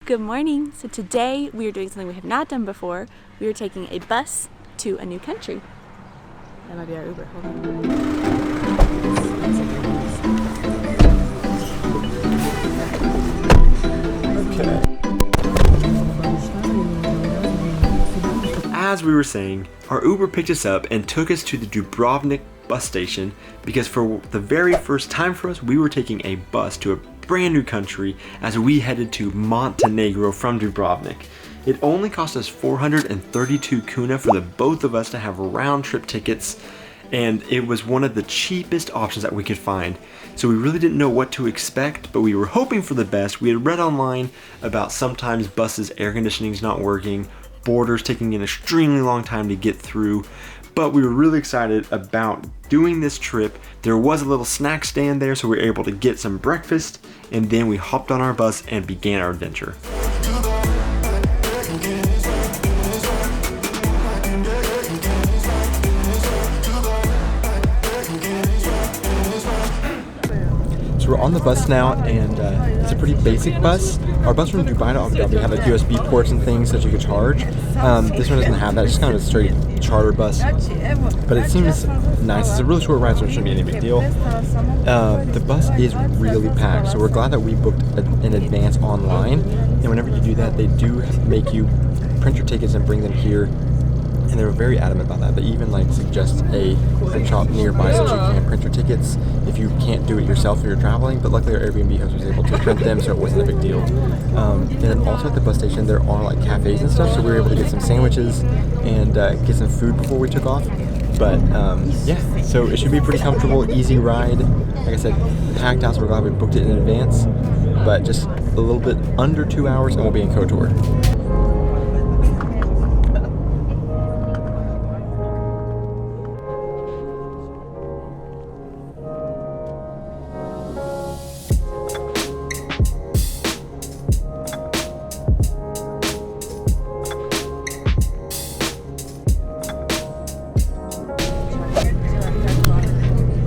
Good morning. So today we are doing something we have not done before. We are taking a bus to a new country. That might be our Uber. Hold on. As we were saying, our Uber picked us up and took us to the Dubrovnik bus station because for the very first time for us, we were taking a bus to a brand new country as we headed to Montenegro from Dubrovnik. It only cost us 432 kuna for the both of us to have round trip tickets, and it was one of the cheapest options that we could find. So we really didn't know what to expect, but we were hoping for the best. We had read online about sometimes buses air conditioning's not working, borders taking an extremely long time to get through, but we were really excited about doing this trip. There was a little snack stand there, so we were able to get some breakfast, and then we hopped on our bus and began our adventure. So we're on the bus now, and it's a pretty basic bus. Our bus from Dubai to Abu Dhabi had like USB ports and things that you could charge. This one doesn't have that. It's just kind of a straight charter bus, but it seems nice. It's a really short ride, so it shouldn't be any big deal. The bus is really packed, so we're glad that we booked in advance online. And whenever you do that, they do make you print your tickets and bring them here. And they were very adamant about that. They even like suggest a print shop nearby so that you can print your tickets if you can't do it yourself if you're traveling. But luckily our Airbnb host was able to print them, so it wasn't a big deal. And then also at the bus station there are like cafes and stuff, so we were able to get some sandwiches and get some food before we took off. But yeah, so it should be pretty comfortable, easy ride. Like I said, packed out, so we're glad we booked it in advance. But just a little bit under 2 hours and we'll be in Kotor.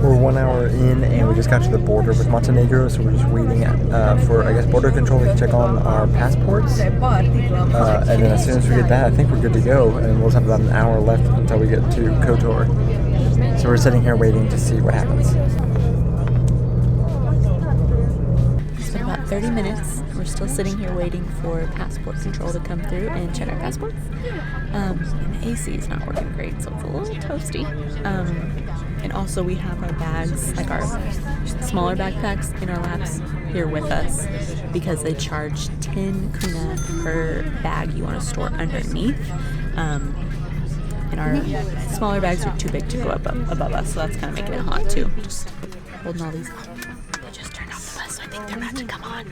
We're 1 hour in and we just got to the border with Montenegro, so we're just waiting for, I guess, border control to check on our passports. And then as soon as we get that, I think we're good to go. And we'll have about an hour left until we get to Kotor. So we're sitting here waiting to see what happens. It's been about 30 minutes. We're still sitting here waiting for passport control to come through and check our passports. And the AC is not working great, so it's a little toasty. And also we have our bags, like our smaller backpacks in our laps here with us because they charge 10 kuna per bag you want to store underneath. And our smaller bags are too big to go up above us, so that's kind of making it hot too. Just holding all these. They just turned off the bus, so I think they're about to come on.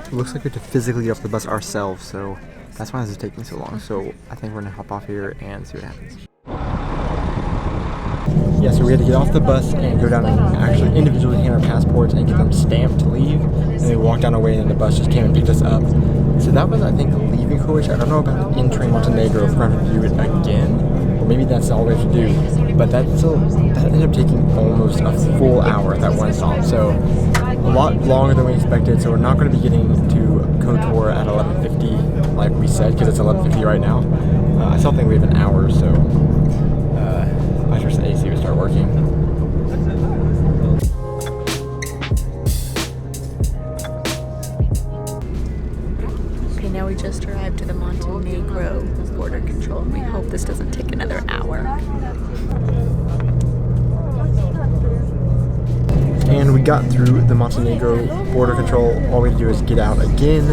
It looks like we have to physically get off the bus ourselves, so that's why this is taking so long. So I think we're gonna hop off here and see what happens. Yeah, so we had to get off the bus and go down and actually individually hand our passports and get them stamped to leave. And then we walked down our way and then the bus just came and picked us up. So that was, I think, leaving Croatia. I don't know about entering Montenegro if we're going to do it again. Or maybe that's all we have to do. But that ended up taking almost a full hour at that one stop. So a lot longer than we expected. So we're not going to be getting to Kotor at 11:50 like we said, because it's 11:50 right now. I still think we have an hour, so I trust the AC will start working. Okay, now we just arrived to the Montenegro border control. We hope this doesn't take another hour. And we got through the Montenegro border control. All we had to do is get out again,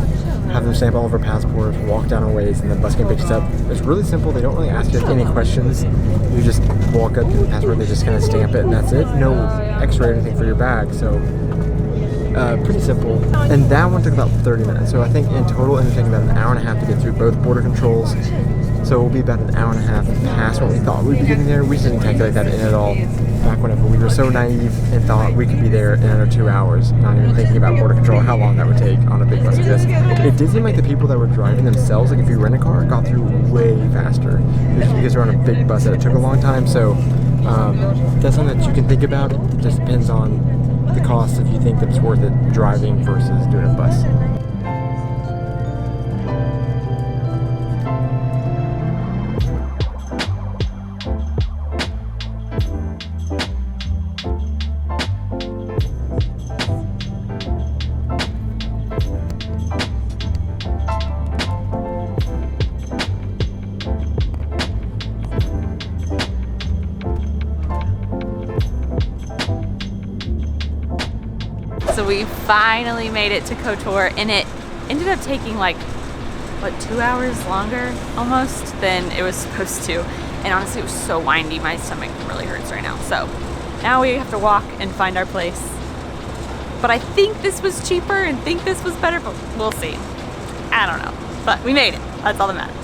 have them stamp all of our passports, walk down our ways, and the bus can pick us up. It's really simple. They don't really ask you any questions. You just walk up to the passport, they just kind of stamp it, and that's it. No x-ray or anything for your bag, so pretty simple. And that one took about 30 minutes. So I think in total it took about an hour and a half to get through both border controls. So we'll be about an hour and a half past what we thought we'd be getting there. We didn't calculate that in at all back whenever we were so naive and thought we could be there in under 2 hours, not even thinking about border control, how long that would take on a big bus like this. It did seem like the people that were driving themselves, like if you rent a car, got through way faster. Just because we're on a big bus that it took a long time. So that's something that you can think about. It just depends on the cost if you think that it's worth it driving versus doing a bus. finally made it to Kotor, and it ended up taking like, what, 2 hours longer almost than it was supposed to. And honestly, it was so windy, my stomach really hurts right now. So now we have to walk and find our place. But I think this was cheaper and think this was better, but we'll see. I don't know, but we made it. That's all that matters.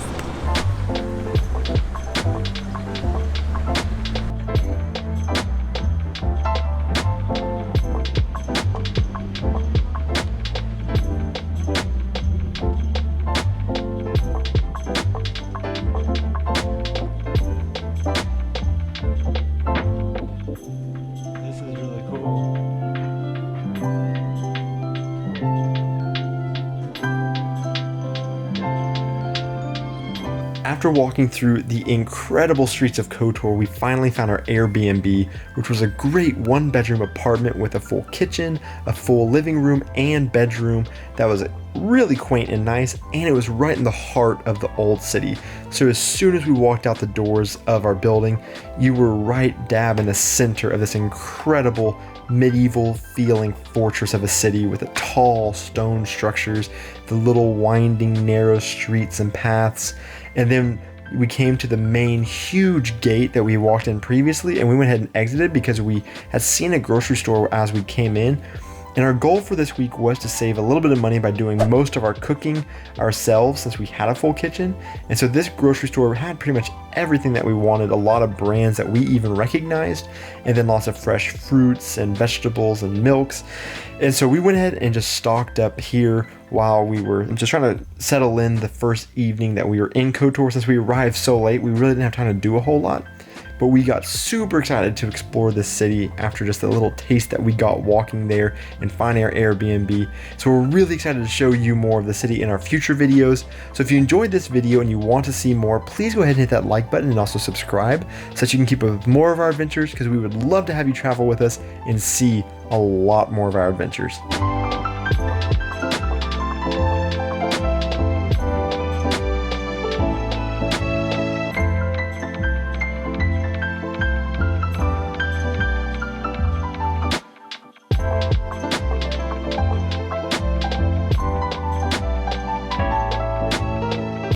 After walking through the incredible streets of Kotor, we finally found our Airbnb, which was a great 1-bedroom apartment with a full kitchen, a full living room and bedroom that was really quaint and nice, and it was right in the heart of the old city. So as soon as we walked out the doors of our building, you were right dab in the center of this incredible medieval feeling fortress of a city with the tall stone structures, the little winding narrow streets and paths. And then we came to the main huge gate that we walked in previously, and we went ahead and exited because we had seen a grocery store as we came in. And our goal for this week was to save a little bit of money by doing most of our cooking ourselves since we had a full kitchen. And so this grocery store had pretty much everything that we wanted, a lot of brands that we even recognized, and then lots of fresh fruits and vegetables and milks. And so we went ahead and just stocked up here while we were just trying to settle in the first evening that we were in Kotor. Since we arrived so late, we really didn't have time to do a whole lot. But we got super excited to explore this city after just a little taste that we got walking there and finding our Airbnb. So we're really excited to show you more of the city in our future videos. So if you enjoyed this video and you want to see more, please go ahead and hit that like button and also subscribe so that you can keep up with more of our adventures, because we would love to have you travel with us and see a lot more of our adventures.